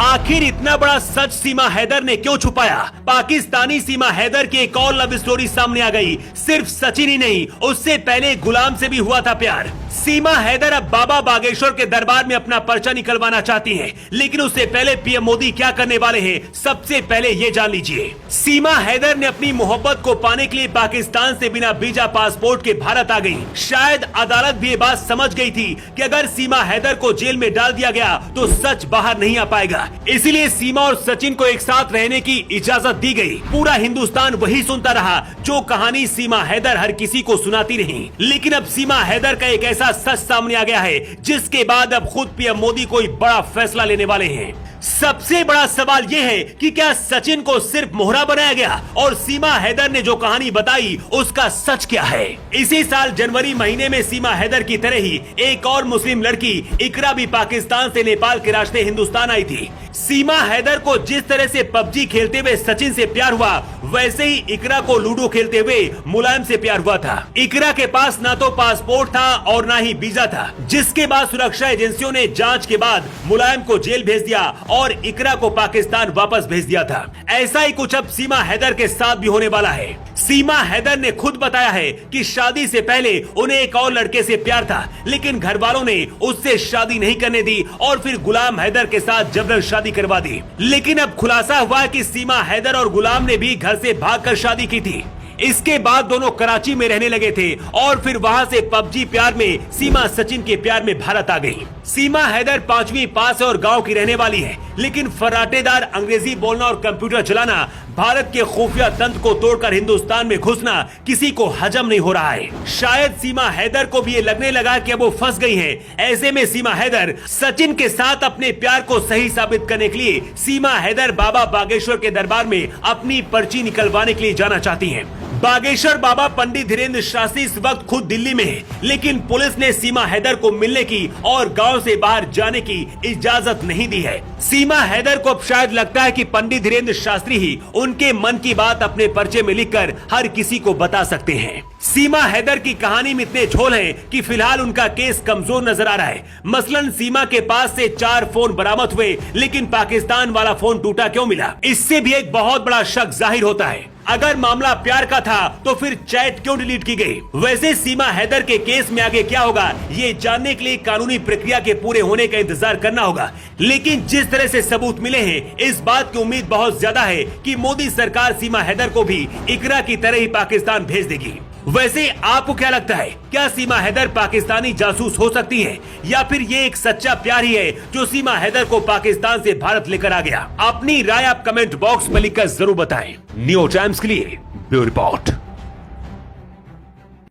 आखिर इतना बड़ा सच सीमा हैदर ने क्यों छुपाया? पाकिस्तानी सीमा हैदर की एक और लव स्टोरी सामने आ गई। सिर्फ सचिन ही नहीं, उससे पहले गुलाम से भी हुआ था प्यार। सीमा हैदर अब बाबा बागेश्वर के दरबार में अपना पर्चा निकलवाना चाहती हैं, लेकिन उससे पहले पीएम मोदी क्या करने वाले हैं, सबसे पहले ये जान लीजिए। सीमा हैदर ने अपनी मोहब्बत को पाने के लिए पाकिस्तान से बिना वीजा पासपोर्ट के भारत आ गई। शायद अदालत भी ये बात समझ गई थी कि अगर सीमा हैदर को जेल में डाल दिया गया तो सच बाहर नहीं आ पाएगा, इसीलिए सीमा और सचिन को एक साथ रहने की इजाजत दी गई। पूरा हिंदुस्तान वही सुनता रहा जो कहानी सीमा हैदर हर किसी को सुनाती रही। लेकिन अब सीमा हैदर का एक ऐसा सच सामने आ गया है जिसके बाद अब खुद पीएम मोदी कोई बड़ा फैसला लेने वाले हैं। सबसे बड़ा सवाल यह है कि क्या सचिन को सिर्फ मोहरा बनाया गया और सीमा हैदर ने जो कहानी बताई उसका सच क्या है? इसी साल जनवरी महीने में सीमा हैदर की तरह ही एक और मुस्लिम लड़की इकरा भी पाकिस्तान से नेपाल के रास्ते हिंदुस्तान आई थी। सीमा हैदर को जिस तरह से पबजी खेलते हुए सचिन से प्यार हुआ, वैसे ही इकरा को लूडो खेलते हुए मुलायम से प्यार हुआ था। इकरा के पास ना तो पासपोर्ट था और ना ही वीजा था, जिसके बाद सुरक्षा एजेंसियों ने जांच के बाद मुलायम को जेल भेज दिया और इकरा को पाकिस्तान वापस भेज दिया था। ऐसा ही कुछ अब सीमा हैदर के साथ भी होने वाला है। सीमा हैदर ने खुद बताया है कि शादी से पहले उन्हें एक और लड़के से प्यार था, लेकिन घर वालों ने उससे शादी नहीं करने दी और फिर गुलाम हैदर के साथ जबरन शादी करवा दी। लेकिन अब खुलासा हुआ कि सीमा हैदर और गुलाम ने भी घर से भागकर शादी की थी। इसके बाद दोनों कराची में रहने लगे थे और फिर वहां से पबजी प्यार में सीमा सचिन के प्यार में भारत आ गई। सीमा हैदर 5वीं पास है और गांव की रहने वाली है, लेकिन फर्राटेदार अंग्रेजी बोलना और कंप्यूटर चलाना, भारत के खुफिया तंत्र को तोड़कर हिंदुस्तान में घुसना किसी को हजम नहीं हो रहा है। शायद सीमा हैदर को भी ये लगने लगा कि अब वो फंस गई है। ऐसे में सीमा हैदर सचिन के साथ अपने प्यार को सही साबित करने के लिए सीमा हैदर बाबा बागेश्वर के दरबार में अपनी पर्ची निकलवाने के लिए जाना चाहती है। बागेश्वर बाबा पंडित धीरेन्द्र शास्त्री इस वक्त खुद दिल्ली में है, लेकिन पुलिस ने सीमा हैदर को मिलने की और गांव से बाहर जाने की इजाजत नहीं दी है। सीमा हैदर को अब शायद लगता है कि पंडित धीरेन्द्र शास्त्री ही उनके मन की बात अपने पर्चे में लिखकर हर किसी को बता सकते हैं। सीमा हैदर की कहानी में इतने झोल हैं कि फिलहाल उनका केस कमजोर नजर आ रहा है। मसलन सीमा के पास से 4 फोन बरामद हुए, लेकिन पाकिस्तान वाला फोन टूटा क्यों मिला? इससे भी एक बहुत बड़ा शक जाहिर होता है। अगर मामला प्यार का था तो फिर चैट क्यों डिलीट की गई? वैसे सीमा हैदर के केस में आगे क्या होगा, ये जानने के लिए कानूनी प्रक्रिया के पूरे होने का इंतजार करना होगा। लेकिन जिस तरह से सबूत मिले हैं, इस बात की उम्मीद बहुत ज्यादा है कि मोदी सरकार सीमा हैदर को भी इकरा की तरह ही पाकिस्तान भेज देगी। वैसे आपको क्या लगता है, क्या सीमा हैदर पाकिस्तानी जासूस हो सकती है या फिर ये एक सच्चा प्यार ही है जो सीमा हैदर को पाकिस्तान से भारत लेकर आ गया? अपनी राय आप कमेंट बॉक्स में लिखकर जरूर बताएं। न्यू टाइम्स के लिए ब्यूरो रिपोर्ट।